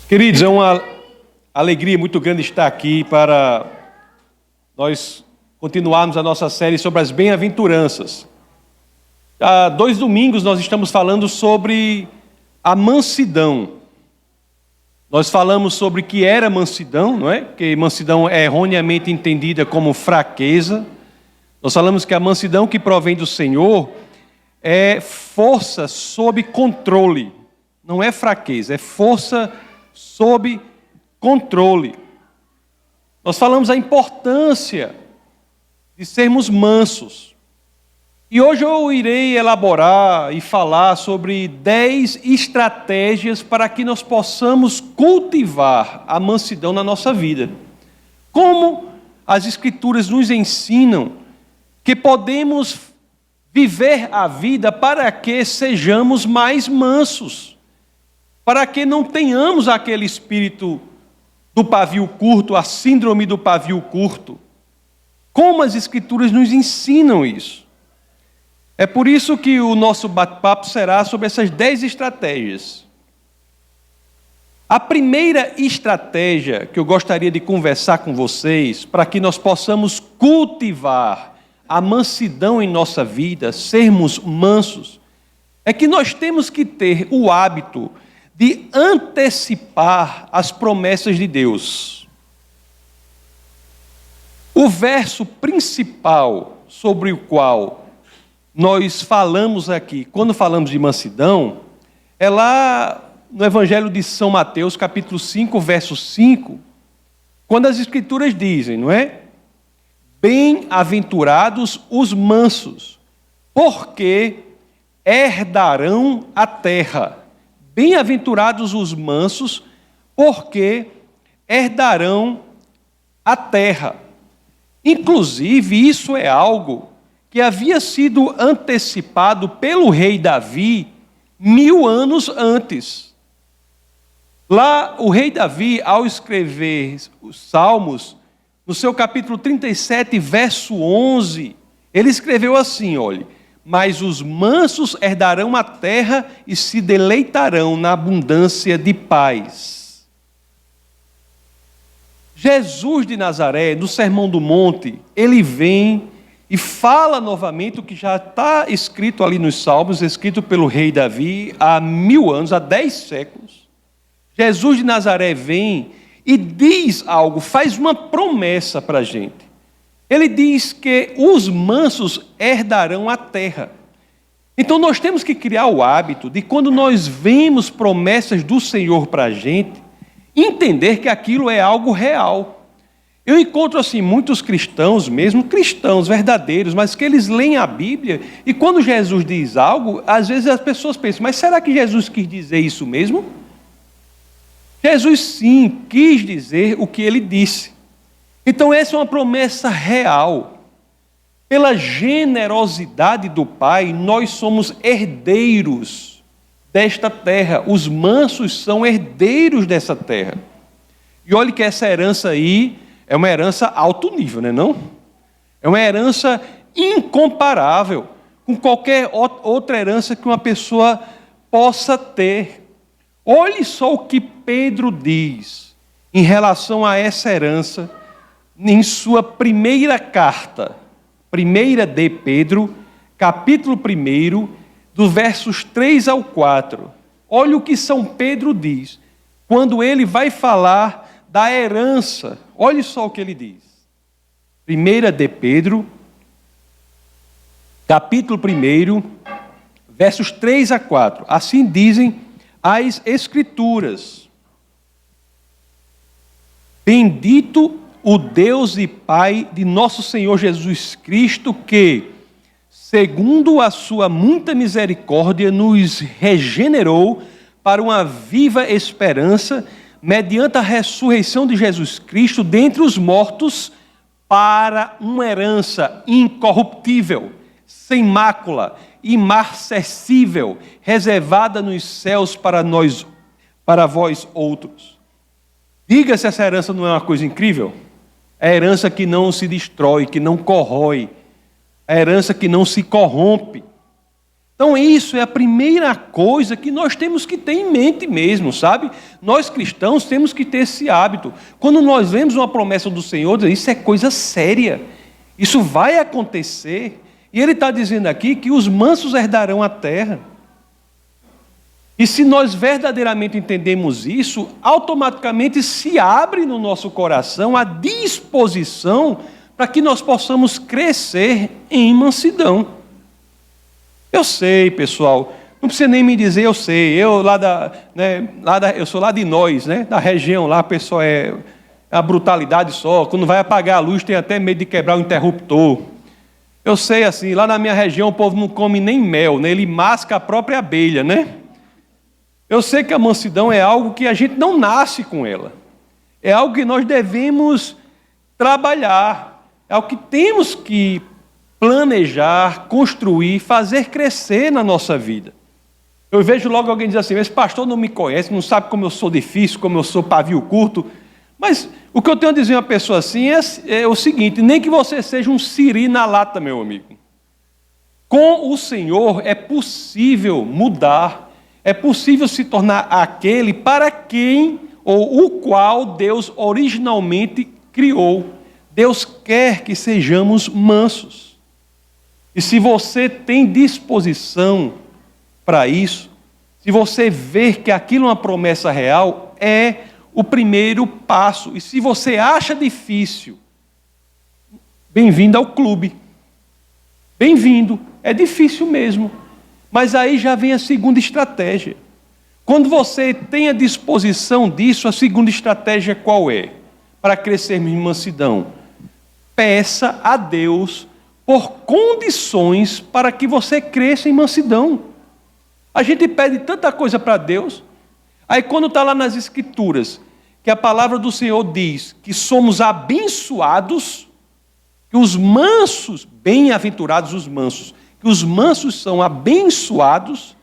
Queridos, é uma alegria muito grande estar aqui para nós continuarmos a nossa série sobre as bem-aventuranças. Há 2 domingos nós estamos falando sobre a mansidão. Nós falamos sobre o que era mansidão, não é? Porque mansidão é erroneamente entendida como fraqueza. Nós falamos que a mansidão que provém do Senhor é força sob controle. Não é fraqueza, é força sob controle. Nós falamos a importância de sermos mansos. E hoje eu irei elaborar e falar sobre 10 estratégias para que nós possamos cultivar a mansidão na nossa vida. Como as Escrituras nos ensinam que podemos viver a vida para que sejamos mais mansos, para que não tenhamos aquele espírito do pavio curto, a síndrome do pavio curto. Como as Escrituras nos ensinam isso? É por isso que o nosso bate-papo será sobre essas 10 estratégias. A primeira estratégia que eu gostaria de conversar com vocês, para que nós possamos cultivar a mansidão em nossa vida, sermos mansos, é que nós temos que ter o hábito de antecipar as promessas de Deus. O verso principal sobre o qual nós falamos aqui, quando falamos de mansidão, é lá no Evangelho de São Mateus, capítulo 5, verso 5, quando as Escrituras dizem, não é? Bem-aventurados os mansos, porque herdarão a terra. Bem-aventurados os mansos, porque herdarão a terra. Inclusive, isso é algo que havia sido antecipado pelo rei Davi 1000 anos antes. Lá, o rei Davi, ao escrever os Salmos, no seu capítulo 37, verso 11, ele escreveu assim, olha: mas os mansos herdarão a terra e se deleitarão na abundância de paz. Jesus de Nazaré, no Sermão do Monte, ele vem e fala novamente o que já está escrito ali nos Salmos, escrito pelo rei Davi há 1000 anos, há 10 séculos. Jesus de Nazaré vem e diz algo, faz uma promessa para a gente. Ele diz que os mansos herdarão a terra. Então nós temos que criar o hábito de, quando nós vemos promessas do Senhor para a gente, entender que aquilo é algo real. Eu encontro assim muitos cristãos, mesmo cristãos verdadeiros, mas que eles leem a Bíblia e quando Jesus diz algo, às vezes as pessoas pensam, mas será que Jesus quis dizer isso mesmo? Jesus sim quis dizer o que ele disse. Então essa é uma promessa real. Pela generosidade do Pai, nós somos herdeiros desta terra. Os mansos são herdeiros dessa terra. E olhe que essa herança aí é uma herança alto nível, não é não? É uma herança incomparável com qualquer outra herança que uma pessoa possa ter. Olhe só o que Pedro diz em relação a essa herança em sua primeira carta, 1 de Pedro, capítulo 1, dos versos 3 ao 4. Olha o que São Pedro diz, quando ele vai falar da herança. Olha só o que ele diz. 1 de Pedro, capítulo 1, versos 3 a 4. Assim dizem as Escrituras: bendito o Deus e Pai de nosso Senhor Jesus Cristo, que, segundo a sua muita misericórdia, nos regenerou para uma viva esperança, mediante a ressurreição de Jesus Cristo dentre os mortos, para uma herança incorruptível, sem mácula, imarcessível, reservada nos céus para nós, para vós outros. Diga se essa herança não é uma coisa incrível. É a herança que não se destrói, que não corrói, a herança que não se corrompe. Então isso é a primeira coisa que nós temos que ter em mente mesmo, sabe? Nós cristãos temos que ter esse hábito. Quando nós vemos uma promessa do Senhor, isso é coisa séria. Isso vai acontecer. E Ele está dizendo aqui que os mansos herdarão a terra. E se nós verdadeiramente entendemos isso, automaticamente se abre no nosso coração a disposição para que nós possamos crescer em mansidão. Eu sei, pessoal, não precisa nem me dizer, eu sei, eu eu sou lá de nós, né, da região lá, pessoal, é a brutalidade só, quando vai apagar a luz tem até medo de quebrar o interruptor. Eu sei assim, lá na minha região o povo não come nem mel, né, ele masca a própria abelha, né? Eu sei que a mansidão é algo que a gente não nasce com ela, é algo que nós devemos trabalhar, é algo que temos que planejar, construir, fazer crescer na nossa vida. Eu vejo logo alguém dizer assim, esse pastor não me conhece, não sabe como eu sou difícil, como eu sou pavio curto. Mas o que eu tenho a dizer a uma pessoa assim é o seguinte, nem que você seja um siri na lata, meu amigo. Com o Senhor é possível mudar, é possível se tornar aquele para quem ou o qual Deus originalmente criou. Deus quer que sejamos mansos. E se você tem disposição para isso, se você ver que aquilo é uma promessa real, é o primeiro passo. E se você acha difícil, bem-vindo ao clube. Bem-vindo. É difícil mesmo. Mas aí já vem a segunda estratégia. Quando você tem a disposição disso, a segunda estratégia qual é? Para crescermos em mansidão. Peça a Deus por condições para que você cresça em mansidão. A gente pede tanta coisa para Deus, aí quando está lá nas Escrituras, que a palavra do Senhor diz que somos abençoados, que os mansos, bem-aventurados os mansos, que os mansos são abençoados,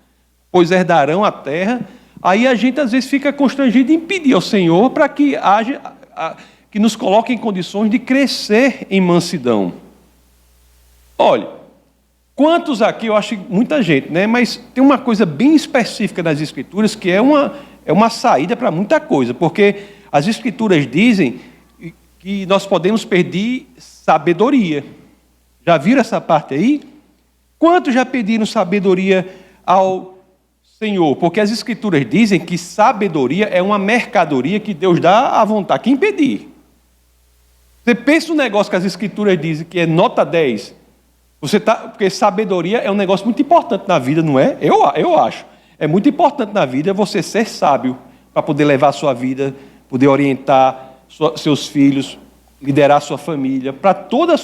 pois herdarão a terra, aí a gente às vezes fica constrangido em pedir ao Senhor para que que nos coloque em condições de crescer em mansidão. Olha, quantos aqui, eu acho muita gente, né? Mas tem uma coisa bem específica nas Escrituras que é uma saída para muita coisa, porque as Escrituras dizem que nós podemos perder sabedoria. Já viram essa parte aí? Quantos já pediram sabedoria ao Senhor? Porque as Escrituras dizem que sabedoria é uma mercadoria que Deus dá à vontade. Quem pedir? Você pensa no negócio que as Escrituras dizem que é nota 10. Porque sabedoria é um negócio muito importante na vida, não é? Eu acho. É muito importante na vida você ser sábio para poder levar a sua vida, poder orientar seus filhos, liderar a sua família, para todas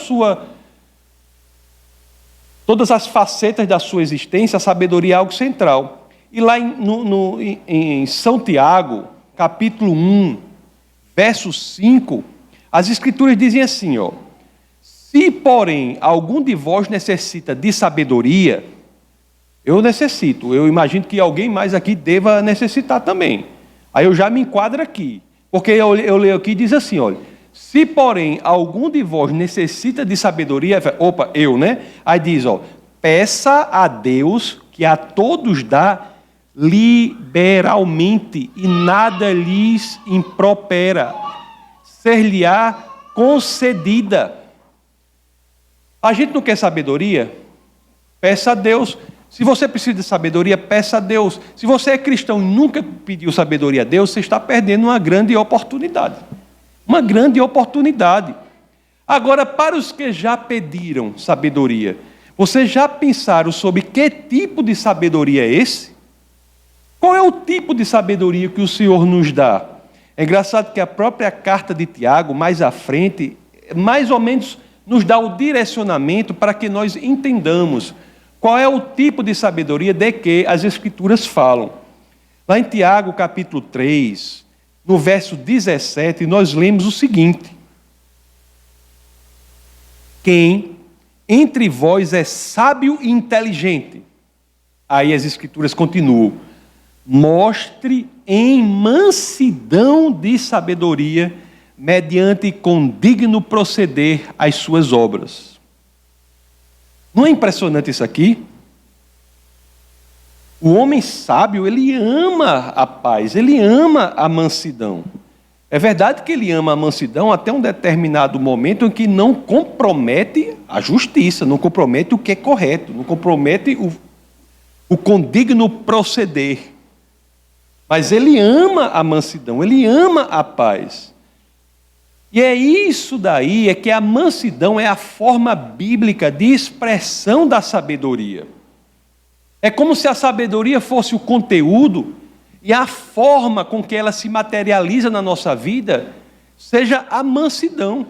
as facetas da sua existência, a sabedoria é algo central. E lá em São Tiago, capítulo 1, verso 5, as Escrituras dizem assim, ó: se, porém, algum de vós necessita de sabedoria, eu necessito, eu imagino que alguém mais aqui deva necessitar também. Aí eu já me enquadro aqui, porque eu leio aqui e diz assim, olha, se, porém, algum de vós necessita de sabedoria, opa, eu, né? Aí diz, ó, peça a Deus que a todos dá liberalmente e nada lhes impropera, ser-lhe-á concedida. A gente não quer sabedoria? Peça a Deus. Se você precisa de sabedoria, peça a Deus. Se você é cristão e nunca pediu sabedoria a Deus, você está perdendo uma grande oportunidade. Uma grande oportunidade. Agora, para os que já pediram sabedoria, vocês já pensaram sobre que tipo de sabedoria é esse? Qual é o tipo de sabedoria que o Senhor nos dá? É engraçado que a própria carta de Tiago, mais à frente, mais ou menos nos dá o direcionamento para que nós entendamos qual é o tipo de sabedoria de que as Escrituras falam. Lá em Tiago, capítulo 3, no verso 17, nós lemos o seguinte: quem entre vós é sábio e inteligente? Aí as Escrituras continuam: mostre em mansidão de sabedoria, mediante condigno proceder as suas obras. Não é impressionante isso aqui? O homem sábio, ele ama a paz, ele ama a mansidão. É verdade que ele ama a mansidão até um determinado momento em que não compromete a justiça, não compromete o que é correto, não compromete o condigno proceder. Mas ele ama a mansidão, ele ama a paz. E é isso daí, é que a mansidão é a forma bíblica de expressão da sabedoria. É como se a sabedoria fosse o conteúdo e a forma com que ela se materializa na nossa vida seja a mansidão.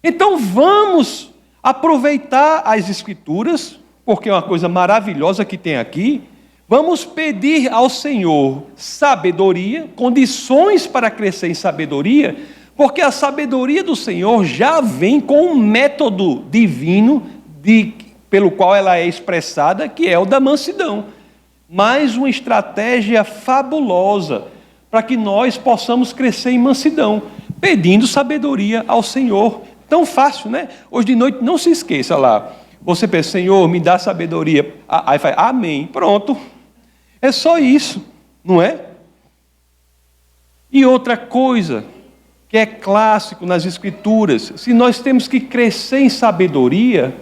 Então vamos aproveitar as Escrituras, porque é uma coisa maravilhosa que tem aqui. Vamos pedir ao Senhor sabedoria, condições para crescer em sabedoria, porque a sabedoria do Senhor já vem com um método divino pelo qual ela é expressada, que é o da mansidão. Mais uma estratégia fabulosa para que nós possamos crescer em mansidão, pedindo sabedoria ao Senhor. Tão fácil, né? Hoje de noite, não se esqueça lá. Você pensa, Senhor, me dá sabedoria. Aí faz, amém. Pronto. É só isso, não é? E outra coisa que é clássico nas Escrituras, se nós temos que crescer em sabedoria,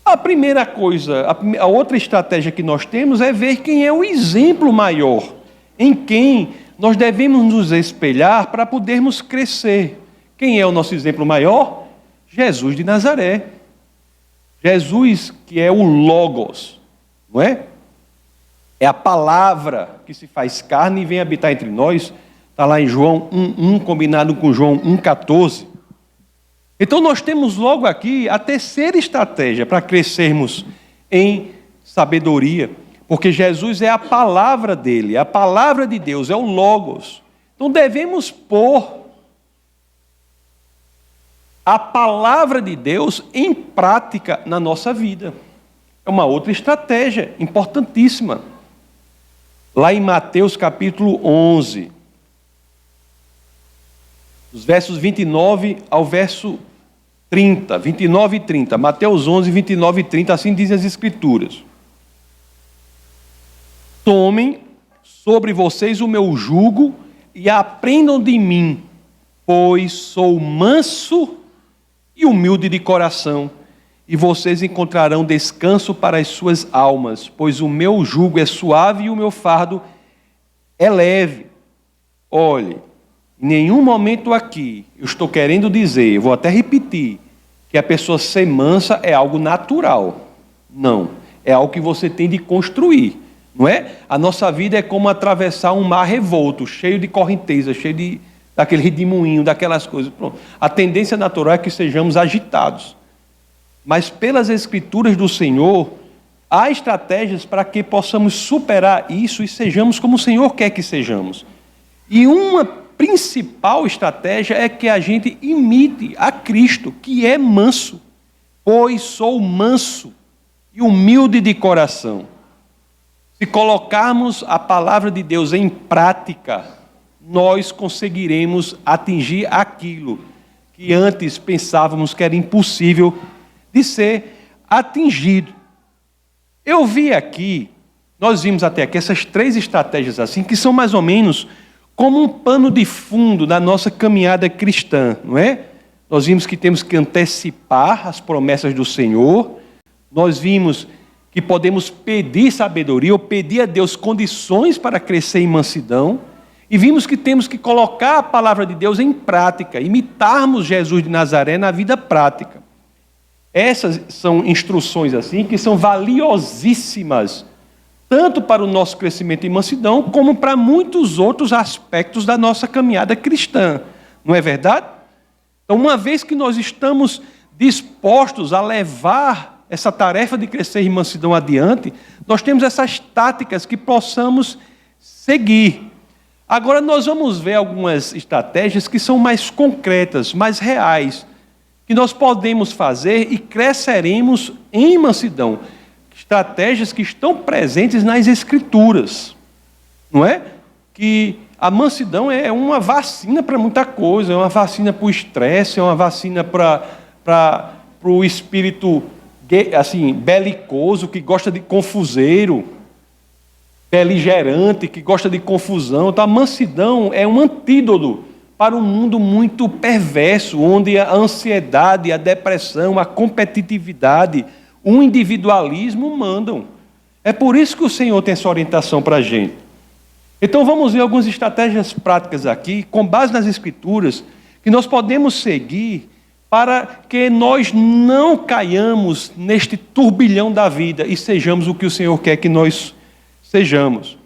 a primeira coisa, a outra estratégia que nós temos é ver quem é o exemplo maior, em quem nós devemos nos espelhar para podermos crescer. Quem é o nosso exemplo maior? Jesus de Nazaré. Jesus que é o Logos, não é? É a palavra que se faz carne e vem habitar entre nós. Está lá em João 1,1, combinado com João 1,14. Então nós temos logo aqui a terceira estratégia para crescermos em sabedoria, porque Jesus é a palavra dele, a palavra de Deus, é o Logos. Então devemos pôr a palavra de Deus em prática na nossa vida. É uma outra estratégia importantíssima. Lá em Mateus capítulo 11, os versos 29 ao verso 30, 29 e 30. Mateus 11, 29 e 30, assim dizem as Escrituras. Tomem sobre vocês o meu jugo e aprendam de mim, pois sou manso e humilde de coração, e vocês encontrarão descanso para as suas almas, pois o meu jugo é suave e o meu fardo é leve. Olhe, em nenhum momento aqui eu estou querendo dizer, vou até repetir, que a pessoa ser mansa é algo natural. Não, é algo que você tem de construir, não é? A nossa vida é como atravessar um mar revolto, cheio de correnteza, cheio daquele redemoinho, daquelas coisas. Pronto. A tendência natural é que sejamos agitados. Mas pelas Escrituras do Senhor, há estratégias para que possamos superar isso e sejamos como o Senhor quer que sejamos. E uma principal estratégia é que a gente imite a Cristo, que é manso, pois sou manso e humilde de coração. Se colocarmos a palavra de Deus em prática, nós conseguiremos atingir aquilo que antes pensávamos que era impossível de ser atingido. Eu vi aqui, nós vimos até aqui essas três estratégias assim, que são mais ou menos como um pano de fundo da nossa caminhada cristã, não é? Nós vimos que temos que antecipar as promessas do Senhor, nós vimos que podemos pedir sabedoria ou pedir a Deus condições para crescer em mansidão, e vimos que temos que colocar a palavra de Deus em prática, imitarmos Jesus de Nazaré na vida prática. Essas são instruções assim que são valiosíssimas, tanto para o nosso crescimento em mansidão, como para muitos outros aspectos da nossa caminhada cristã. Não é verdade? Então, uma vez que nós estamos dispostos a levar essa tarefa de crescer em mansidão adiante, nós temos essas táticas que possamos seguir. Agora nós vamos ver algumas estratégias que são mais concretas, mais reais, que nós podemos fazer e cresceremos em mansidão. Estratégias que estão presentes nas Escrituras, não é? Que a mansidão é uma vacina para muita coisa, é uma vacina para o estresse, é uma vacina para o espírito assim, belicoso, que gosta de confuseiro, beligerante, que gosta de confusão. Então a mansidão é um antídoto para um mundo muito perverso, onde a ansiedade, a depressão, a competitividade, o individualismo mandam. É por isso que o Senhor tem essa orientação para a gente. Então vamos ver algumas estratégias práticas aqui, com base nas Escrituras, que nós podemos seguir para que nós não caiamos neste turbilhão da vida e sejamos o que o Senhor quer que nós sejamos.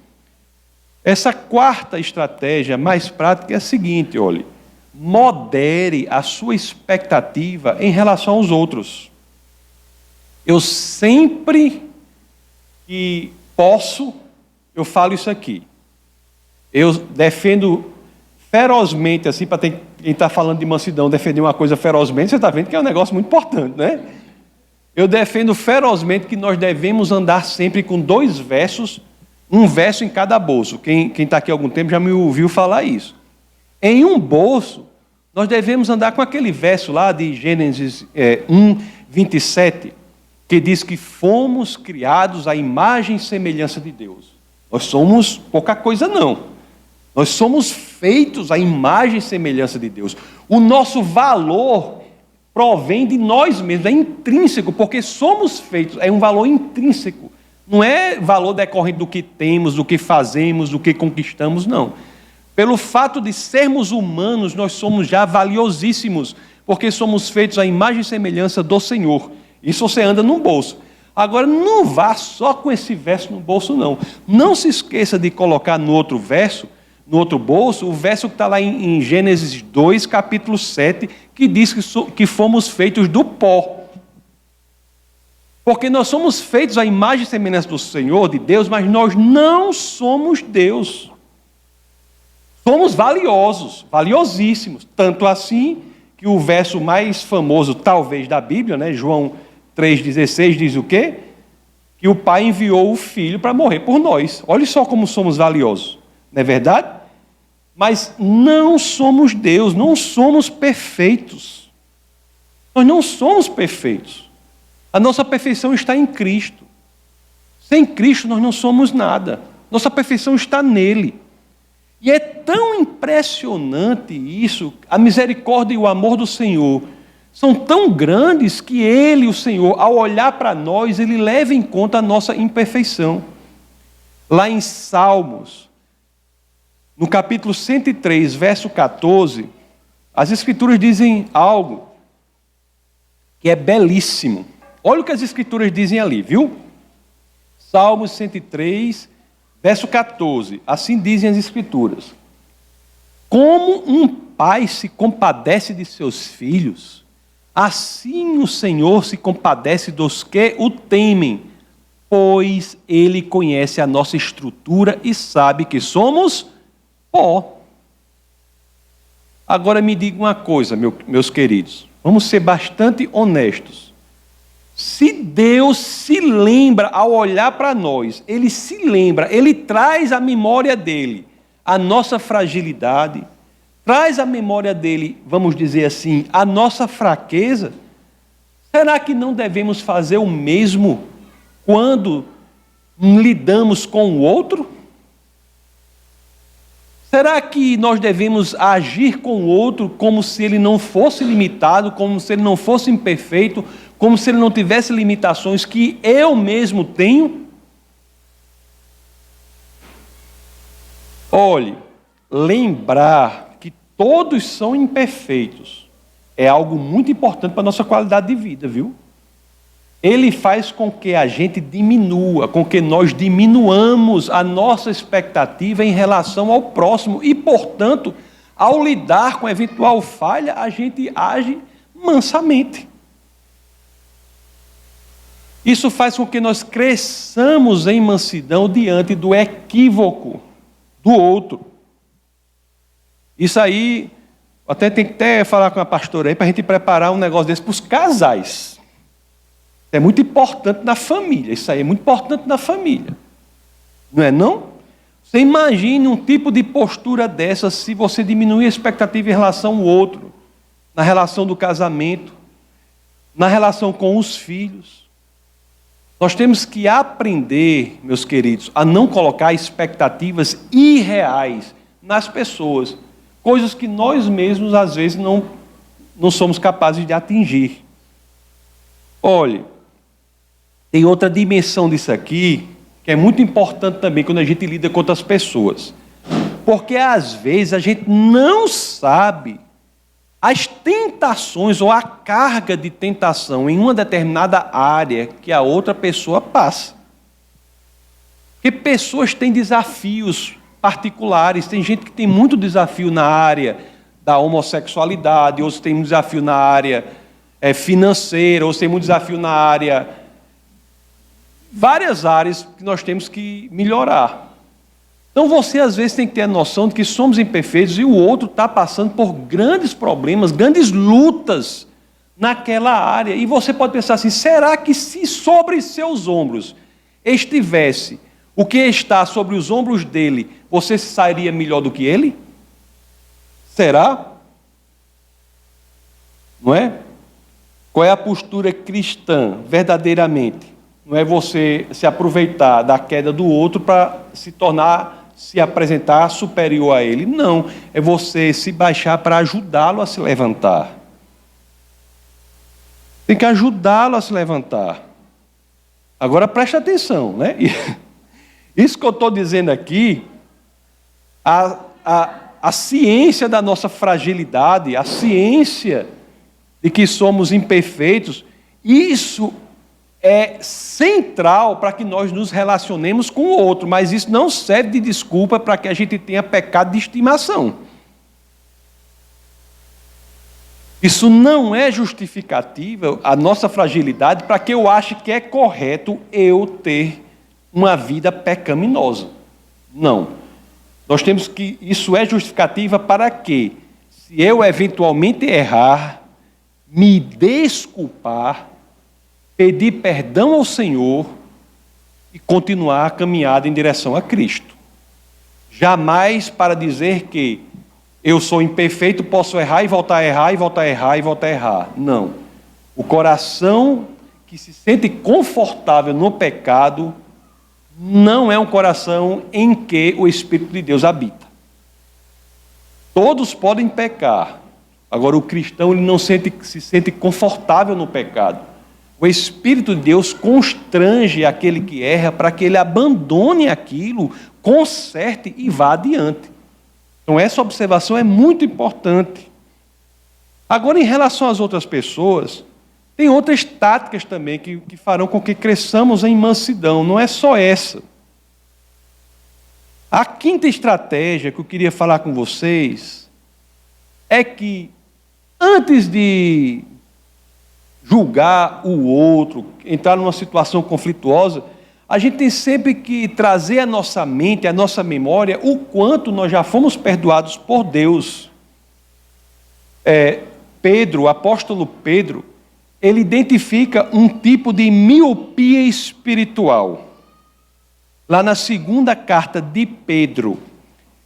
Essa quarta estratégia mais prática é a seguinte, olhe, modere a sua expectativa em relação aos outros. Eu sempre que posso, eu falo isso aqui. Eu defendo ferozmente, assim, para quem está falando de mansidão, defender uma coisa ferozmente, você está vendo que é um negócio muito importante, né? Eu defendo ferozmente que nós devemos andar sempre com 2 versos, um verso em cada bolso. Quem está aqui há algum tempo já me ouviu falar isso. Em um bolso, nós devemos andar com aquele verso lá de Gênesis 1, 27, que diz que fomos criados à imagem e semelhança de Deus. Nós somos pouca coisa não. Nós somos feitos à imagem e semelhança de Deus. O nosso valor provém de nós mesmos, é intrínseco, porque somos feitos, é um valor intrínseco. Não é valor decorrente do que temos, do que fazemos, do que conquistamos, não. Pelo fato de sermos humanos, nós somos já valiosíssimos, porque somos feitos à imagem e semelhança do Senhor. Isso você anda num bolso. Agora, não vá só com esse verso no bolso, não. Não se esqueça de colocar no outro verso, no outro bolso, o verso que está lá em Gênesis 2, capítulo 7, que diz que fomos feitos do pó. Porque nós somos feitos à imagem e semelhança do Senhor, de Deus, mas nós não somos Deus. Somos valiosos, valiosíssimos. Tanto assim que o verso mais famoso, talvez, da Bíblia, né, João 3,16, diz o quê? Que o Pai enviou o Filho para morrer por nós. Olha só como somos valiosos. Não é verdade? Mas não somos Deus, não somos perfeitos. Nós não somos perfeitos. A nossa perfeição está em Cristo. Sem Cristo nós não somos nada. Nossa perfeição está nele. E é tão impressionante isso, a misericórdia e o amor do Senhor são tão grandes que Ele, o Senhor, ao olhar para nós, Ele leva em conta a nossa imperfeição. Lá em Salmos, no capítulo 103, verso 14, as Escrituras dizem algo que é belíssimo. Olha o que as Escrituras dizem ali, viu? Salmos 103, verso 14. Assim dizem as Escrituras. Como um pai se compadece de seus filhos, assim o Senhor se compadece dos que o temem, pois Ele conhece a nossa estrutura e sabe que somos pó. Agora me diga uma coisa, meus queridos. Vamos ser bastante honestos. Se Deus se lembra ao olhar para nós, Ele se lembra, Ele traz à memória dEle a nossa fragilidade, traz à memória dEle, vamos dizer assim, a nossa fraqueza, será que não devemos fazer o mesmo quando lidamos com o outro? Será que nós devemos agir com o outro como se ele não fosse limitado, como se ele não fosse imperfeito, como se ele não tivesse limitações que eu mesmo tenho? Olhe, lembrar que todos são imperfeitos é algo muito importante para a nossa qualidade de vida, viu? Ele faz com que a gente diminua, com que nós diminuamos a nossa expectativa em relação ao próximo e, portanto, ao lidar com eventual falha, a gente age mansamente. Isso faz com que nós cresçamos em mansidão diante do equívoco do outro. Isso aí, até tem que falar com a pastora aí para a gente preparar um negócio desse para os casais. É muito importante na família, isso aí é muito importante na família. Não é não? Você imagine um tipo de postura dessa se você diminuir a expectativa em relação ao outro, na relação do casamento, na relação com os filhos. Nós temos que aprender, meus queridos, a não colocar expectativas irreais nas pessoas, coisas que nós mesmos, às vezes, não somos capazes de atingir. Olhe, tem outra dimensão disso aqui, que é muito importante também quando a gente lida com outras pessoas. Porque, às vezes, a gente não sabe as tentações ou a carga de tentação em uma determinada área que a outra pessoa passa. Porque pessoas têm desafios particulares, tem gente que tem muito desafio na área da homossexualidade, outros têm muito desafio na área financeira, outros têm muito desafio na área... Várias áreas que nós temos que melhorar. Então você às vezes tem que ter a noção de que somos imperfeitos e o outro está passando por grandes problemas, grandes lutas naquela área. E você pode pensar assim, será que se sobre seus ombros estivesse o que está sobre os ombros dele, você sairia melhor do que ele? Será? Não é? Qual é a postura cristã, verdadeiramente? Não é você se aproveitar da queda do outro para se apresentar superior a ele. Não, é você se baixar para ajudá-lo a se levantar. Tem que ajudá-lo a se levantar. Agora preste atenção, né? Isso que eu estou dizendo aqui, a ciência da nossa fragilidade, a ciência de que somos imperfeitos, isso é central para que nós nos relacionemos com o outro, mas isso não serve de desculpa para que a gente tenha pecado de estimação. Isso não é justificativa, a nossa fragilidade, para que eu ache que é correto eu ter uma vida pecaminosa. Não. Nós temos que, isso é justificativa para que, se eu eventualmente errar, me desculpar, pedir perdão ao Senhor e continuar a caminhada em direção a Cristo. Jamais para dizer que eu sou imperfeito, posso errar e voltar a errar, e voltar a errar, e voltar a errar. Não. O coração que se sente confortável no pecado não é um coração em que o Espírito de Deus habita. Todos podem pecar. Agora, o cristão ele não se sente confortável no pecado. O Espírito de Deus constrange aquele que erra para que ele abandone aquilo, conserte e vá adiante. Então, essa observação é muito importante. Agora, em relação às outras pessoas, tem outras táticas também que farão com que cresçamos em mansidão. Não é só essa. A quinta estratégia que eu queria falar com vocês é que, antes de julgar o outro, entrar numa situação conflituosa, a gente tem sempre que trazer à nossa mente, à nossa memória, o quanto nós já fomos perdoados por Deus. O apóstolo Pedro, ele identifica um tipo de miopia espiritual. Lá na segunda carta de Pedro,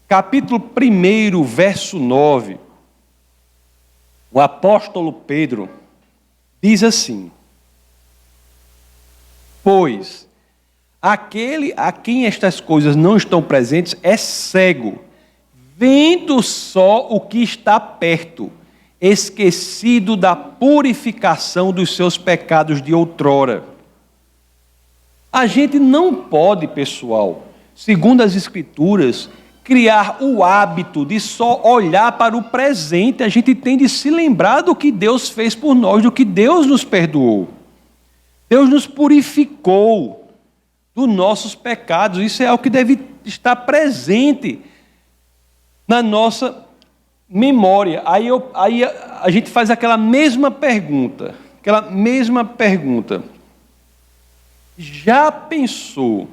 capítulo 1, verso 9, o apóstolo Pedro diz assim: pois aquele a quem estas coisas não estão presentes é cego, vendo só o que está perto, esquecido da purificação dos seus pecados de outrora. A gente não pode, pessoal, segundo as Escrituras, criar o hábito de só olhar para o presente. A gente tem de se lembrar do que Deus fez por nós, do que Deus nos perdoou. Deus nos purificou dos nossos pecados. Isso é algo que deve estar presente na nossa memória. Aí a gente faz aquela mesma pergunta. Já pensou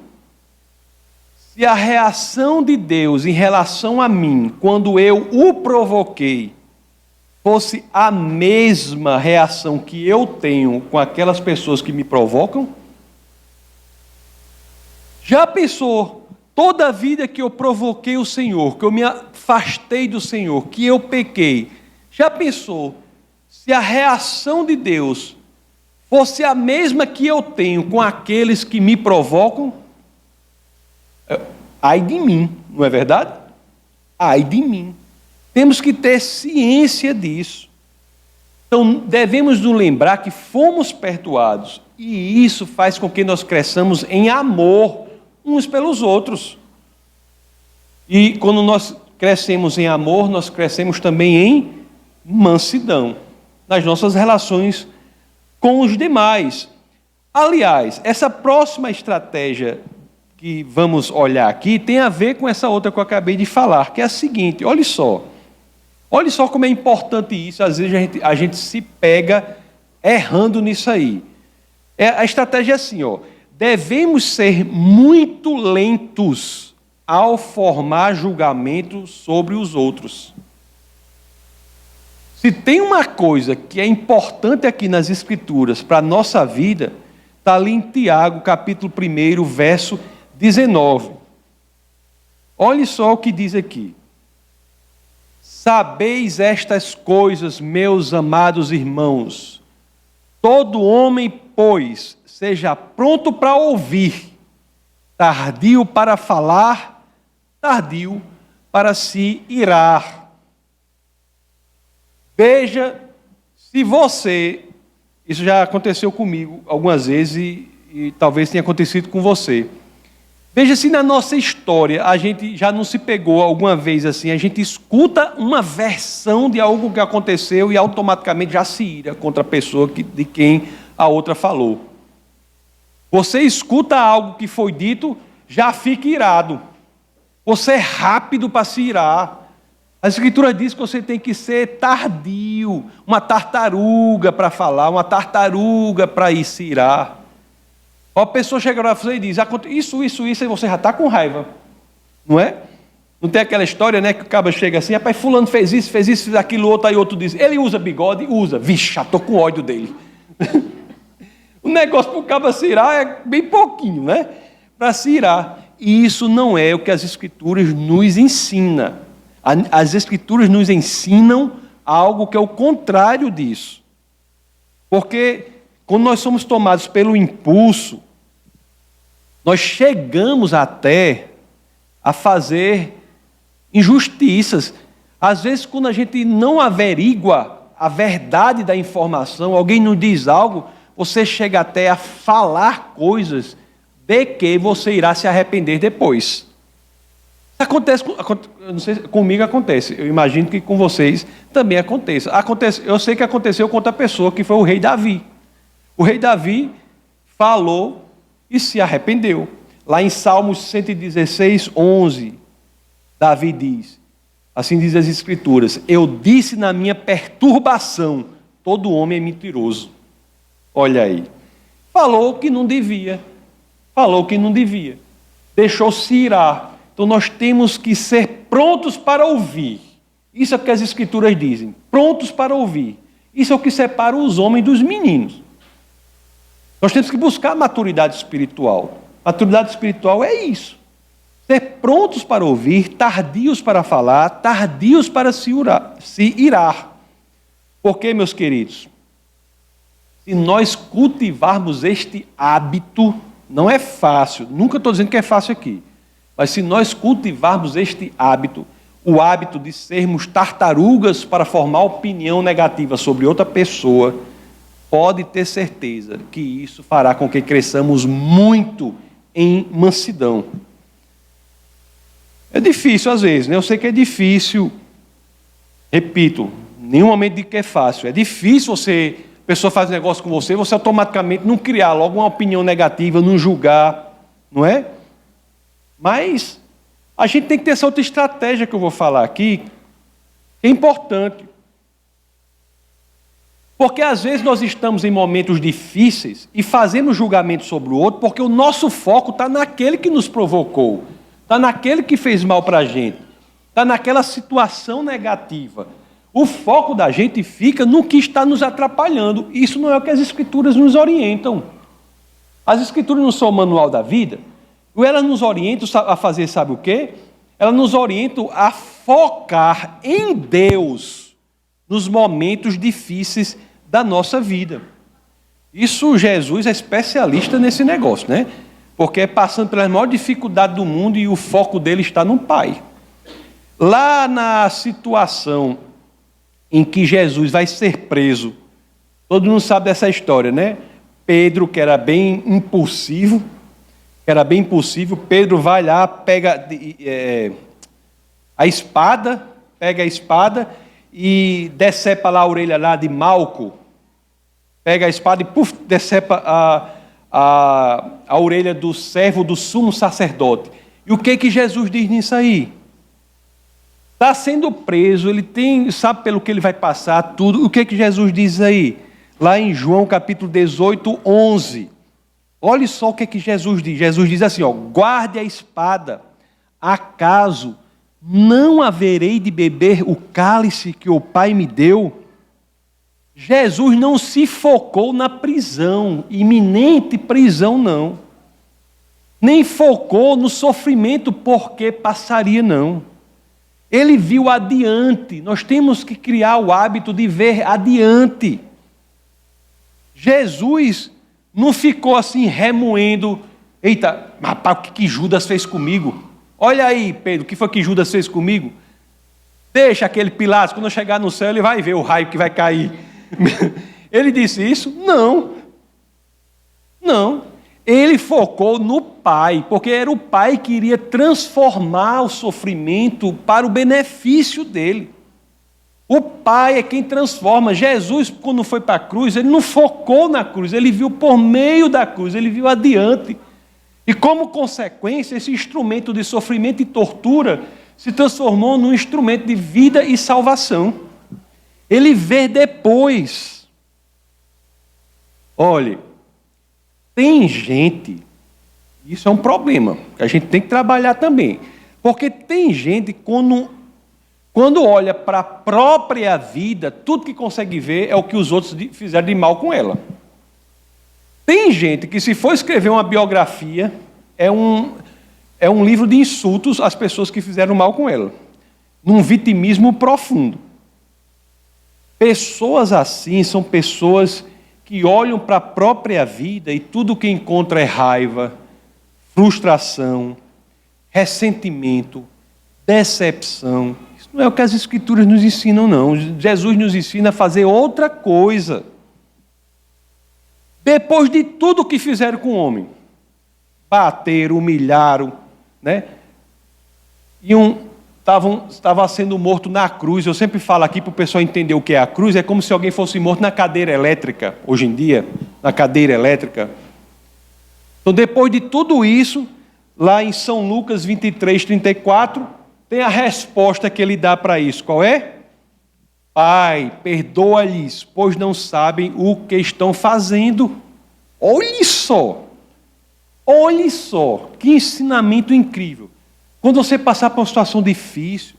se a reação de Deus em relação a mim, quando eu o provoquei, fosse a mesma reação que eu tenho com aquelas pessoas que me provocam? Já pensou, toda a vida que eu provoquei o Senhor, que eu me afastei do Senhor, que eu pequei, já pensou se a reação de Deus fosse a mesma que eu tenho com aqueles que me provocam, ai de mim, não é verdade? Ai de mim. Temos que ter ciência disso. Então, devemos nos lembrar que fomos perdoados, e isso faz com que nós cresçamos em amor uns pelos outros. E quando nós crescemos em amor, nós crescemos também em mansidão, nas nossas relações com os demais. Aliás, essa próxima estratégia que vamos olhar aqui tem a ver com essa outra que eu acabei de falar, que é a seguinte: olha só como é importante isso. Às vezes a gente se pega errando nisso aí. A estratégia é assim, devemos ser muito lentos ao formar julgamento sobre os outros. Se tem uma coisa que é importante aqui nas Escrituras para a nossa vida, está ali em Tiago, capítulo 1, verso 19. Olhe só o que diz aqui. Sabeis estas coisas, meus amados irmãos. Todo homem, pois, seja pronto para ouvir, tardio para falar, tardio para se irar. Veja se você, isso já aconteceu comigo algumas vezes e talvez tenha acontecido com você. Veja se na nossa história a gente já não se pegou alguma vez assim, a gente escuta uma versão de algo que aconteceu e automaticamente já se ira contra a pessoa de quem a outra falou. Você escuta algo que foi dito, já fica irado. Você é rápido para se irar. A Escritura diz que você tem que ser tardio, uma tartaruga para falar, uma tartaruga para ir se irar. A pessoa chega para você e diz, isso, e você já está com raiva, não é? Não tem aquela história, né, que o cara chega assim, rapaz, fulano fez isso, fez aquilo, outro, aí outro diz, ele usa bigode? Usa. Vixe, já estou com ódio dele. O negócio para o cara se irar é bem pouquinho, né? Para se irar. E isso não é o que as Escrituras nos ensinam. As Escrituras nos ensinam algo que é o contrário disso. Porque quando nós somos tomados pelo impulso, nós chegamos até a fazer injustiças. Às vezes, quando a gente não averigua a verdade da informação, alguém nos diz algo, você chega até a falar coisas de que você irá se arrepender depois. Acontece, não sei, comigo acontece, eu imagino que com vocês também aconteça. Eu sei que aconteceu com outra pessoa, que foi o rei Davi. O rei Davi falou e se arrependeu. Lá em Salmos 116, 11, Davi diz, assim diz as Escrituras, eu disse na minha perturbação, todo homem é mentiroso. Olha aí. Falou que não devia. Deixou-se irar. Então nós temos que ser prontos para ouvir. Isso é o que as Escrituras dizem. Prontos para ouvir. Isso é o que separa os homens dos meninos. Nós temos que buscar maturidade espiritual. Maturidade espiritual é isso. Ser prontos para ouvir, tardios para falar, tardios para se irar. Porque, meus queridos, se nós cultivarmos este hábito, não é fácil, nunca estou dizendo que é fácil aqui, mas se nós cultivarmos este hábito, o hábito de sermos tartarugas para formar opinião negativa sobre outra pessoa, pode ter certeza que isso fará com que cresçamos muito em mansidão. É difícil às vezes, né? Eu sei que é difícil, repito, nenhum momento digo que é fácil, é difícil a pessoa faz negócio com você automaticamente não criar logo uma opinião negativa, não julgar, não é? Mas a gente tem que ter essa outra estratégia que eu vou falar aqui, que é importante. Porque às vezes nós estamos em momentos difíceis e fazemos julgamento sobre o outro porque o nosso foco está naquele que nos provocou, está naquele que fez mal para a gente, está naquela situação negativa. O foco da gente fica no que está nos atrapalhando. Isso não é o que as Escrituras nos orientam. As Escrituras não são o manual da vida. Elas nos orientam a fazer, sabe o quê? Elas nos orientam a focar em Deus nos momentos difíceis da nossa vida. Isso Jesus é especialista nesse negócio, né? Porque é passando pela maior dificuldade do mundo e o foco dele está no Pai. Lá na situação em que Jesus vai ser preso, todo mundo sabe dessa história, né? Pedro, que era bem impulsivo, Pedro vai lá, pega a espada e decepa lá a orelha lá de Malco, pega a espada e decepa a orelha do servo do sumo sacerdote. E o que Jesus diz nisso aí? Está sendo preso, sabe pelo que ele vai passar, tudo. O que Jesus diz aí? Lá em João capítulo 18, 11. Olha só o que Jesus diz. Jesus diz assim, guarde a espada, acaso não haverei de beber o cálice que o Pai me deu? Jesus não se focou na prisão, iminente prisão não. Nem focou no sofrimento porque passaria não. Ele viu adiante. Nós temos que criar o hábito de ver adiante. Jesus não ficou assim remoendo. Eita, rapaz, o que Judas fez comigo? Olha aí, Pedro, o que foi que Judas fez comigo? Deixa aquele Pilatos, quando eu chegar no céu, ele vai ver o raio que vai cair. Ele disse isso? Não. Ele focou no Pai, porque era o Pai que iria transformar o sofrimento para o benefício dele. O Pai é quem transforma. Jesus, quando foi para a cruz, ele não focou na cruz, ele viu por meio da cruz, ele viu adiante. E como consequência, esse instrumento de sofrimento e tortura se transformou num instrumento de vida e salvação. Ele vê depois. Olhe, tem gente, isso é um problema, que a gente tem que trabalhar também. Porque tem gente, quando olha para a própria vida, tudo que consegue ver é o que os outros fizeram de mal com ela. Tem gente que, se for escrever uma biografia, é um livro de insultos às pessoas que fizeram mal com ela, num vitimismo profundo. Pessoas assim são pessoas que olham para a própria vida e tudo que encontra é raiva, frustração, ressentimento, decepção. Isso não é o que as Escrituras nos ensinam, não. Jesus nos ensina a fazer outra coisa. Depois de tudo que fizeram com o homem, bateram, humilharam, né? Estava sendo morto na cruz. Eu sempre falo aqui para o pessoal entender o que é a cruz. É como se alguém fosse morto na cadeira elétrica, hoje em dia, na cadeira elétrica. Então, depois de tudo isso, lá em São Lucas 23, 34, tem a resposta que ele dá para isso. Qual é? Pai, perdoa-lhes, pois não sabem o que estão fazendo. Olhe só, que ensinamento incrível. Quando você passar por uma situação difícil,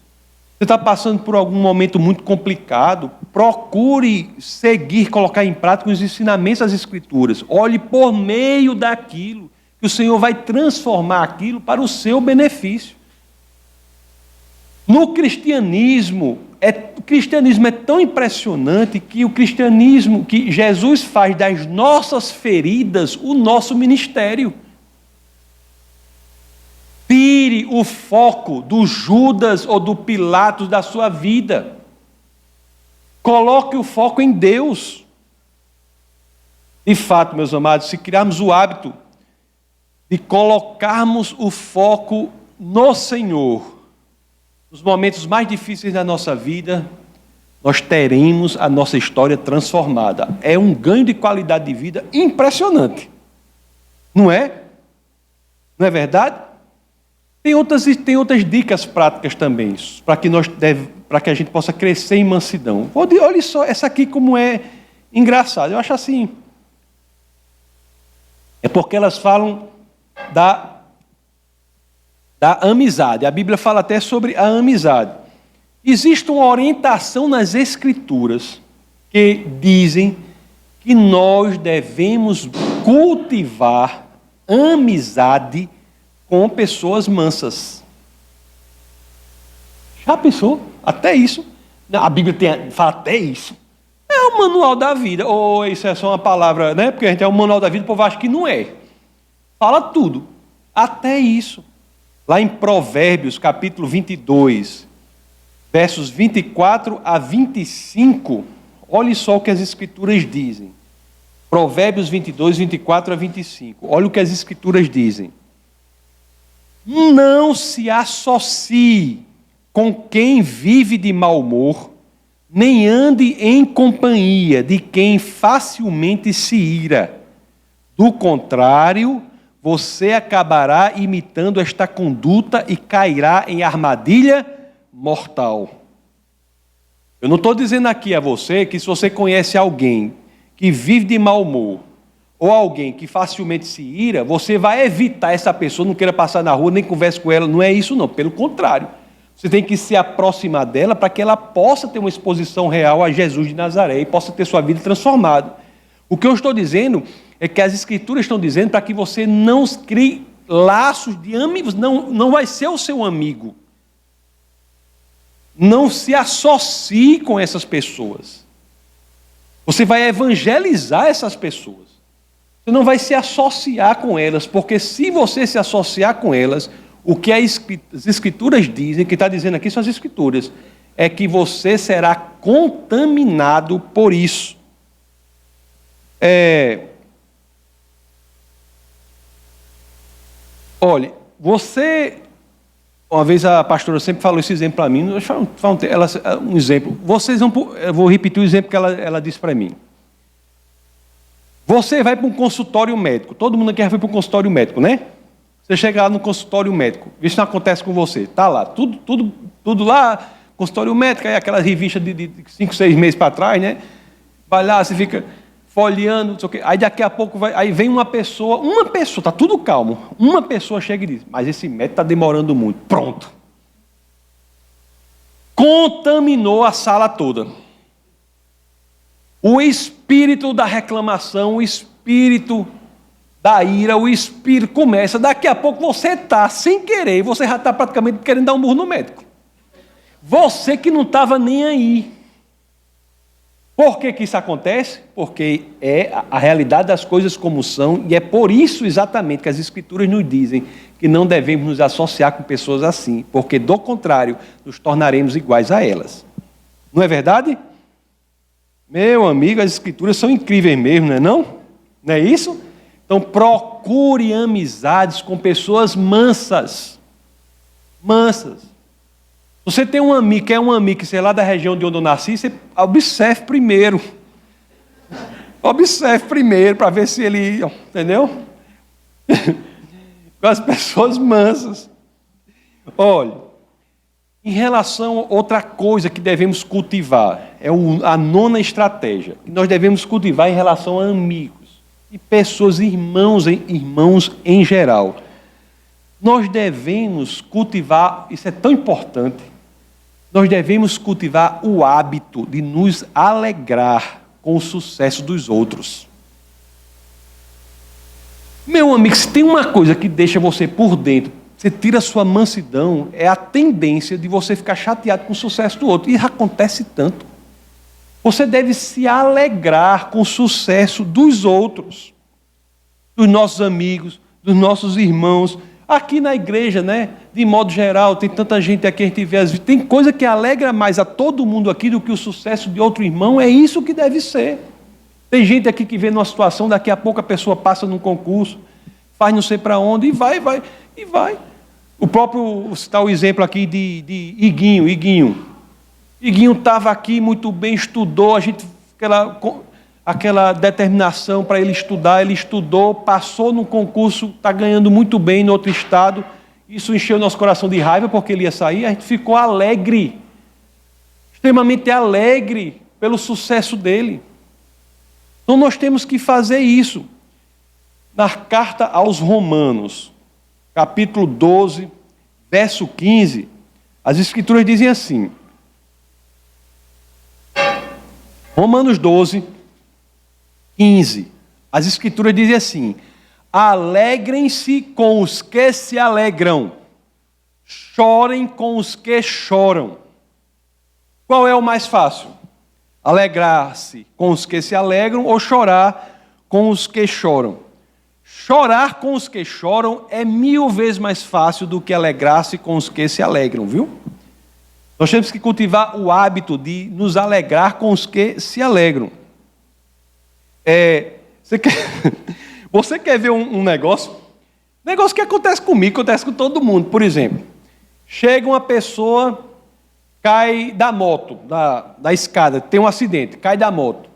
você está passando por algum momento muito complicado, procure seguir, colocar em prática os ensinamentos das Escrituras. Olhe por meio daquilo, que o Senhor vai transformar aquilo para o seu benefício. No cristianismo, o cristianismo é tão impressionante que Jesus faz das nossas feridas o nosso ministério. Tire o foco do Judas ou do Pilatos da sua vida. Coloque o foco em Deus. De fato, meus amados, se criarmos o hábito de colocarmos o foco no Senhor, nos momentos mais difíceis da nossa vida, nós teremos a nossa história transformada. É um ganho de qualidade de vida impressionante. Não é? Não é verdade? Tem outras dicas práticas também, para que a gente possa crescer em mansidão. Olha só, essa aqui como é engraçada. Eu acho assim. É porque elas falam da amizade. A Bíblia fala até sobre a amizade. Existe uma orientação nas Escrituras que dizem que nós devemos cultivar amizade com pessoas mansas. Já pensou? Até isso. A Bíblia fala até isso. É o manual da vida. Ou isso é só uma palavra, né? Porque a gente é o manual da vida, o povo acha que não é. Fala tudo. Até isso. Lá em Provérbios, capítulo 22, versos 24 a 25, olhe só o que as Escrituras dizem. Provérbios 22, 24 a 25. Olha o que as Escrituras dizem. Não se associe com quem vive de mau humor, nem ande em companhia de quem facilmente se ira. Do contrário, você acabará imitando esta conduta e cairá em armadilha mortal. Eu não estou dizendo aqui a você que se você conhece alguém que vive de mau humor, ou alguém que facilmente se ira, você vai evitar essa pessoa, não queira passar na rua, nem converse com ela. Não é isso não, pelo contrário. Você tem que se aproximar dela para que ela possa ter uma exposição real a Jesus de Nazaré e possa ter sua vida transformada. O que eu estou dizendo é que as Escrituras estão dizendo para que você não crie laços de amigos, não vai ser o seu amigo. Não se associe com essas pessoas. Você vai evangelizar essas pessoas. Você não vai se associar com elas, porque se você se associar com elas, o que as Escrituras dizem, que está dizendo aqui são as Escrituras, é que você será contaminado por isso. Olha, você... Uma vez a pastora sempre falou esse exemplo para mim, um exemplo. Eu vou repetir o exemplo que ela disse para mim. Você vai para um consultório médico. Todo mundo aqui já foi para um consultório médico, né? Você chega lá no consultório médico. Isso não acontece com você. Está lá, tudo lá, consultório médico, aí aquelas revistas de 5, 6 meses para trás, né? Vai lá, você fica folheando, não sei o quê. Aí daqui a pouco aí vem uma pessoa, está tudo calmo. Uma pessoa chega e diz, mas esse médico está demorando muito. Pronto. Contaminou a sala toda. O espírito da reclamação, o espírito da ira, o espírito começa. Daqui a pouco você está, sem querer, você já está praticamente querendo dar um murro no médico. Você que não estava nem aí. Por que isso acontece? Porque é a realidade das coisas como são, e é por isso exatamente que as Escrituras nos dizem que não devemos nos associar com pessoas assim, porque do contrário, nos tornaremos iguais a elas. Não é verdade? Meu amigo, as Escrituras são incríveis mesmo, não é não? Não é isso? Então procure amizades com pessoas mansas. Mansas. Você tem um amigo, quer um amigo que sei lá da região de onde eu nasci, você observe primeiro. Observe primeiro para ver se ele, entendeu? Com as pessoas mansas. Olha, em relação a outra coisa que devemos cultivar, é a nona estratégia, que nós devemos cultivar em relação a amigos e pessoas, irmãos em geral. Nós devemos cultivar, isso é tão importante, nós devemos cultivar o hábito de nos alegrar com o sucesso dos outros. Meu amigo, se tem uma coisa que deixa você por dentro, você tira a sua mansidão, é a tendência de você ficar chateado com o sucesso do outro. E isso acontece tanto. Você deve se alegrar com o sucesso dos outros, dos nossos amigos, dos nossos irmãos. Aqui na igreja, né, de modo geral, tem tanta gente aqui, a gente vê, tem coisa que alegra mais a todo mundo aqui do que o sucesso de outro irmão, é isso que deve ser. Tem gente aqui que vê numa situação, daqui a pouco a pessoa passa num concurso, faz não sei para onde, e vai. O próprio, vou citar o exemplo aqui de Iguinho. Iguinho estava aqui muito bem, estudou, a gente, aquela determinação para ele estudar, ele estudou, passou no concurso, está ganhando muito bem no outro estado, isso encheu nosso coração de raiva porque ele ia sair, a gente ficou alegre, extremamente alegre pelo sucesso dele. Então nós temos que fazer isso. Na carta aos Romanos, capítulo 12, verso 15, as Escrituras dizem assim, Romanos 12, 15. As Escrituras dizem assim, alegrem-se com os que se alegram, chorem com os que choram. Qual é o mais fácil? Alegrar-se com os que se alegram ou chorar com os que choram. Chorar com os que choram é 1000 vezes mais fácil do que alegrar-se com os que se alegram, viu? Nós temos que cultivar o hábito de nos alegrar com os que se alegram. Você quer ver um negócio? Negócio que acontece comigo, acontece com todo mundo. Por exemplo, chega uma pessoa, cai da moto, da escada, tem um acidente, cai da moto.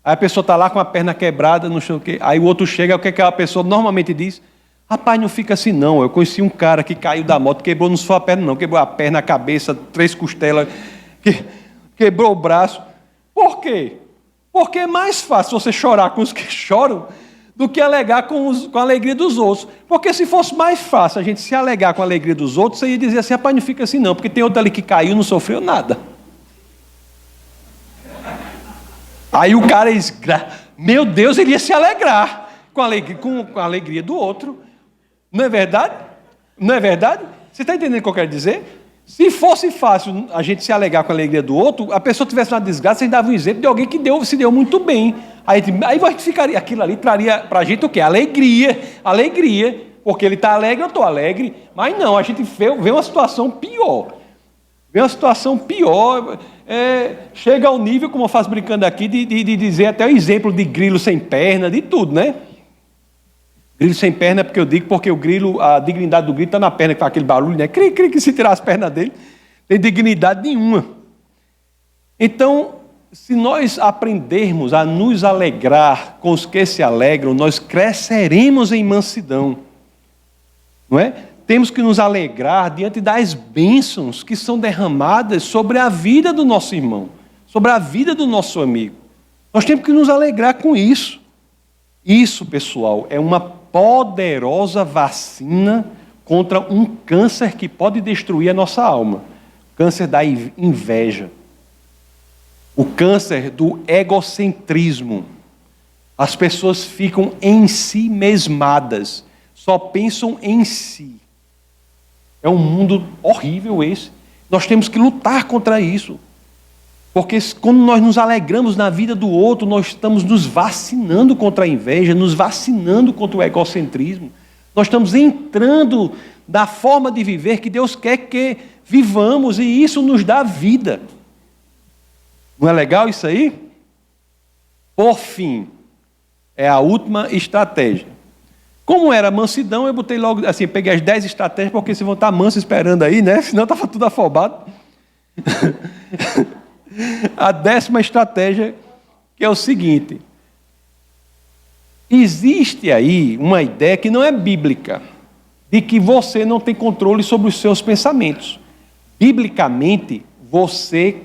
Aí a pessoa está lá com a perna quebrada, não sei o quê. Aí o outro chega, o que aquela pessoa normalmente diz? Rapaz, não fica assim não. Eu conheci um cara que caiu da moto, quebrou não só a perna não, quebrou a perna, a cabeça, 3 costelas, quebrou o braço. Por quê? Porque é mais fácil você chorar com os que choram do que alegar com a alegria dos outros. Porque se fosse mais fácil a gente se alegar com a alegria dos outros, você ia dizer assim, rapaz, não fica assim não, porque tem outro ali que caiu e não sofreu nada. Aí o cara diz, meu Deus, ele ia se alegrar com a alegria do outro. Não é verdade? Não é verdade? Você está entendendo o que eu quero dizer? Se fosse fácil a gente se alegrar com a alegria do outro, a pessoa tivesse uma desgraça, você dava um exemplo de alguém que se deu muito bem. Aí a gente ficaria, aquilo ali traria para a gente o quê? Alegria, porque ele está alegre, eu estou alegre. Mas não, a gente vê uma situação pior. Chega ao nível, como eu faço brincando aqui, de dizer até o exemplo de grilo sem perna, de tudo, né? Grilo sem perna é porque eu digo, porque o grilo, a dignidade do grilo está na perna, que faz aquele barulho, né? Cri, que se tirar as pernas dele, tem dignidade nenhuma. Então, se nós aprendermos a nos alegrar com os que se alegram, nós cresceremos em mansidão, não é? Temos que nos alegrar diante das bênçãos que são derramadas sobre a vida do nosso irmão, sobre a vida do nosso amigo. Nós temos que nos alegrar com isso. Isso, pessoal, é uma poderosa vacina contra um câncer que pode destruir a nossa alma. O câncer da inveja. O câncer do egocentrismo. As pessoas ficam em si mesmadas, só pensam em si. É um mundo horrível esse. Nós temos que lutar contra isso. Porque quando nós nos alegramos na vida do outro, nós estamos nos vacinando contra a inveja, nos vacinando contra o egocentrismo. Nós estamos entrando na forma de viver que Deus quer que vivamos, e isso nos dá vida. Não é legal isso aí? Por fim, é a última estratégia. Como era mansidão, eu botei logo, assim, peguei as 10 estratégias, porque se vão estar manso esperando aí, né? Senão estava tudo afobado. A 10ª estratégia, que é o seguinte. Existe aí uma ideia que não é bíblica, de que você não tem controle sobre os seus pensamentos. Biblicamente, você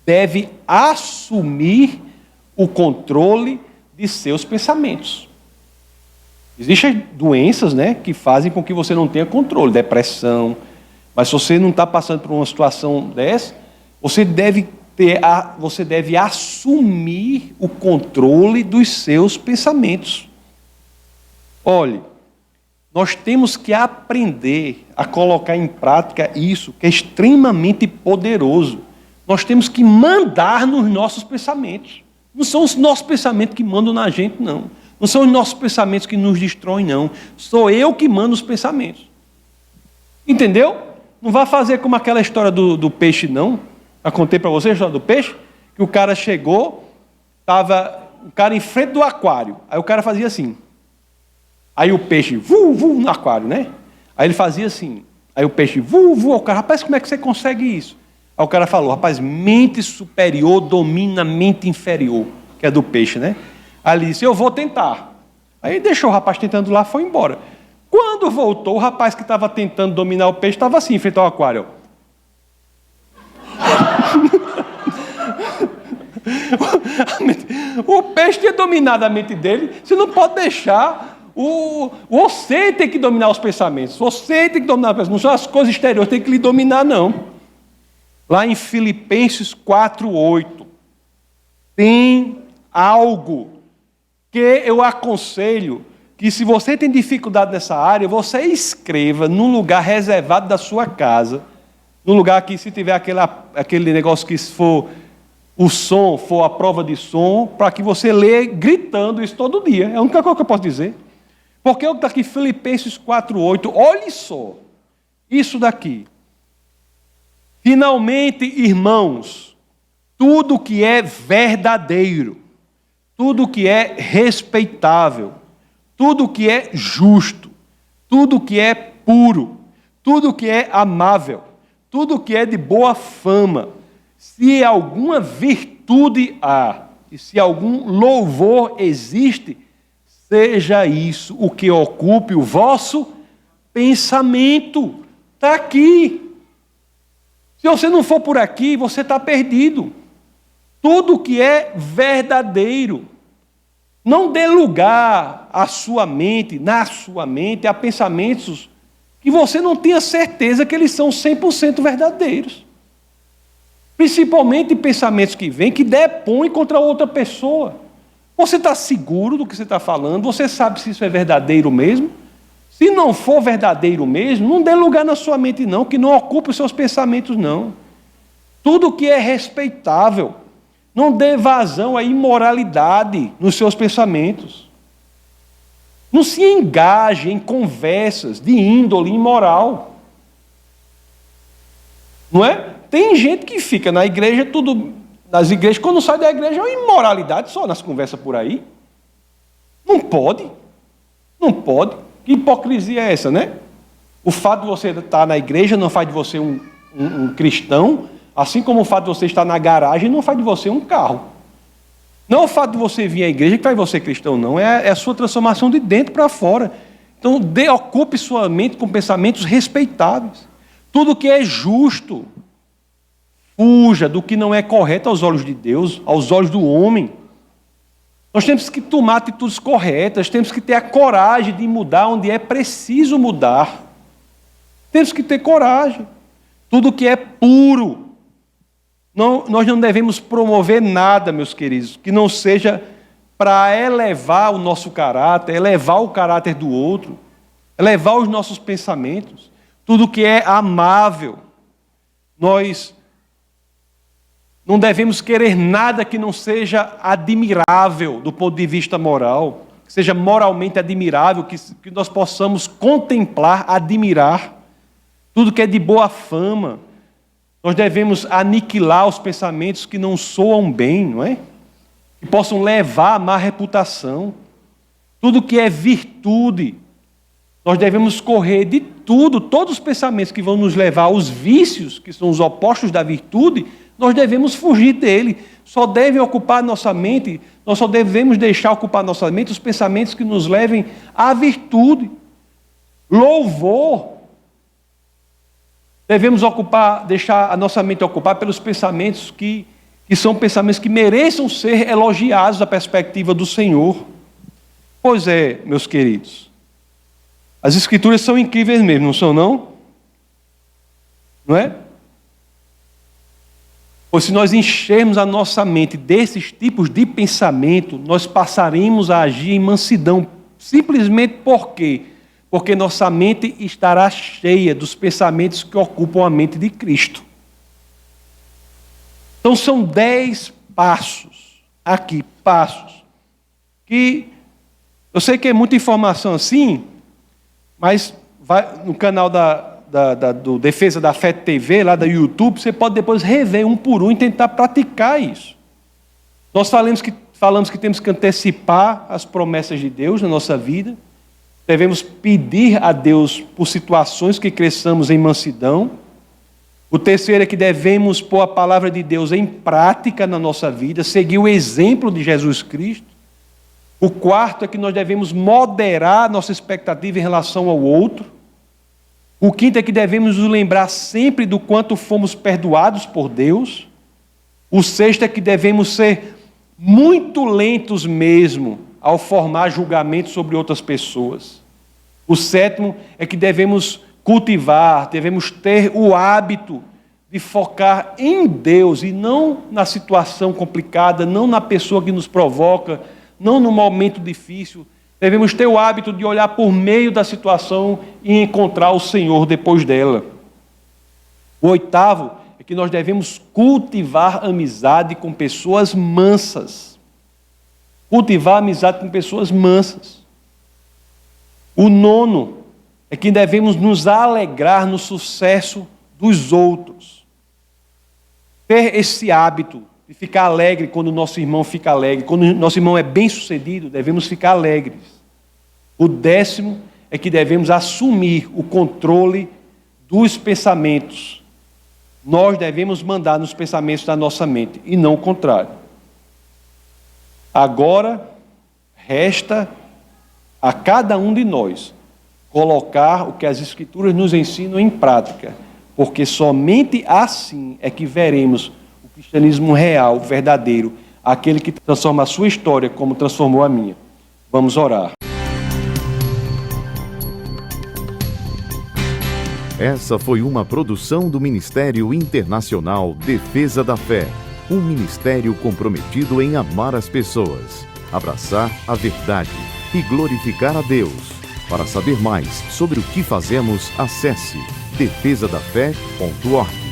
deve assumir o controle de seus pensamentos. Existem doenças, né, que fazem com que você não tenha controle, depressão. Mas se você não está passando por uma situação dessa, você deve assumir o controle dos seus pensamentos. Olhe, nós temos que aprender a colocar em prática isso, que é extremamente poderoso. Nós temos que mandar nos nossos pensamentos. Não são os nossos pensamentos que mandam na gente, não. Não são os nossos pensamentos que nos destroem, não. Sou eu que mando os pensamentos. Entendeu? Não vá fazer como aquela história do peixe, não. Eu contei para vocês a história do peixe, que o cara chegou, estava o cara em frente do aquário. Aí o cara fazia assim. Aí o peixe, no aquário, né? Aí ele fazia assim. Aí o peixe, o cara, rapaz, como é que você consegue isso? Aí o cara falou, rapaz, mente superior domina mente inferior, que é do peixe, né? Aí ele disse, eu vou tentar. Aí deixou o rapaz tentando lá, foi embora. Quando voltou, o rapaz que estava tentando dominar o peixe estava assim, em frente ao aquário. O peixe tinha dominado a mente dele. Você não pode deixar. Você tem que dominar os pensamentos. Você tem que dominar os pensamentos. Não são as coisas exteriores que tem que lhe dominar, não. Lá em Filipenses 4:8 tem algo que eu aconselho que, se você tem dificuldade nessa área, você escreva num lugar reservado da sua casa, no lugar que, se tiver aquele negócio que, se for o som for a prova de som, para que você leia gritando isso todo dia. É a única coisa que eu posso dizer. Porque está aqui Filipenses 4:8, olhe só, isso daqui. Finalmente, irmãos, tudo que é verdadeiro, tudo que é respeitável, tudo que é justo, tudo que é puro, tudo que é amável, tudo que é de boa fama, se alguma virtude há, e se algum louvor existe, seja isso o que ocupe o vosso pensamento. Está aqui. Se você não for por aqui, você está perdido. Tudo que é verdadeiro. Não dê lugar à sua mente, na sua mente, a pensamentos que você não tenha certeza que eles são 100% verdadeiros. Principalmente pensamentos que vêm, que depõem contra outra pessoa. Você está seguro do que você está falando? Você sabe se isso é verdadeiro mesmo? Se não for verdadeiro mesmo, não dê lugar na sua mente não, que não ocupe os seus pensamentos não. Tudo que é respeitável, não dê vazão à imoralidade nos seus pensamentos. Não se engaje em conversas de índole imoral. Não é? Tem gente que fica na igreja, nas igrejas, quando sai da igreja, é uma imoralidade só nas conversas por aí. Não pode. Não pode. Que hipocrisia é essa, né? O fato de você estar na igreja não faz de você um cristão, assim como o fato de você estar na garagem não faz de você um carro. Não é o fato de você vir à igreja que faz você cristão, não. É a sua transformação de dentro para fora. Então, ocupe sua mente com pensamentos respeitáveis. Tudo que é justo, fuja do que não é correto aos olhos de Deus, aos olhos do homem. Nós temos que tomar atitudes corretas, temos que ter a coragem de mudar onde é preciso mudar. Temos que ter coragem. Tudo que é puro. Nós não devemos promover nada, meus queridos, que não seja para elevar o nosso caráter, elevar o caráter do outro, elevar os nossos pensamentos. Tudo que é amável. Nós não devemos querer nada que não seja admirável do ponto de vista moral, que seja moralmente admirável, que nós possamos contemplar, admirar. Tudo que é de boa fama. Nós devemos aniquilar os pensamentos que não soam bem, não é? Que possam levar a má reputação. Tudo que é virtude. Nós devemos correr de tudo, todos os pensamentos que vão nos levar aos vícios, que são os opostos da virtude, nós devemos fugir dele. Só devem ocupar nossa mente, nós só devemos deixar ocupar nossa mente os pensamentos que nos levem à virtude. Louvor. Devemos deixar a nossa mente ocupar pelos pensamentos que são pensamentos que mereçam ser elogiados da perspectiva do Senhor. Pois é, meus queridos, as Escrituras são incríveis mesmo, não são não? Não é? Pois se nós enchermos a nossa mente desses tipos de pensamento, nós passaremos a agir em mansidão, simplesmente por quê? Porque nossa mente estará cheia dos pensamentos que ocupam a mente de Cristo. Então são 10 passos, aqui, passos, que eu sei que é muita informação assim, mas vai no canal do Defesa da Fé TV, lá da YouTube, você pode depois rever um por um e tentar praticar isso. Nós falamos que temos que antecipar as promessas de Deus na nossa vida, devemos pedir a Deus por situações que cresçamos em mansidão. O terceiro é que devemos pôr a palavra de Deus em prática na nossa vida, seguir o exemplo de Jesus Cristo. O quarto é que nós devemos moderar nossa expectativa em relação ao outro. O quinto é que devemos nos lembrar sempre do quanto fomos perdoados por Deus. O sexto é que devemos ser muito lentos mesmo ao formar julgamentos sobre outras pessoas. O sétimo é que devemos cultivar, devemos ter o hábito de focar em Deus e não na situação complicada, não na pessoa que nos provoca, não no momento difícil. Devemos ter o hábito de olhar por meio da situação e encontrar o Senhor depois dela. O oitavo é que que nós devemos cultivar amizade com pessoas mansas. Cultivar amizade com pessoas mansas. O 9 é que devemos nos alegrar no sucesso dos outros. Ter esse hábito de ficar alegre quando o nosso irmão fica alegre. Quando o nosso irmão é bem-sucedido, devemos ficar alegres. O 10º é que devemos assumir o controle dos pensamentos. Nós devemos mandar nos pensamentos da nossa mente, e não o contrário. Agora, resta a cada um de nós colocar o que as Escrituras nos ensinam em prática, porque somente assim é que veremos o cristianismo real, verdadeiro, aquele que transforma a sua história como transformou a minha. Vamos orar. Essa foi uma produção do Ministério Internacional Defesa da Fé, um ministério comprometido em amar as pessoas, abraçar a verdade e glorificar a Deus. Para saber mais sobre o que fazemos, acesse defesadafé.org.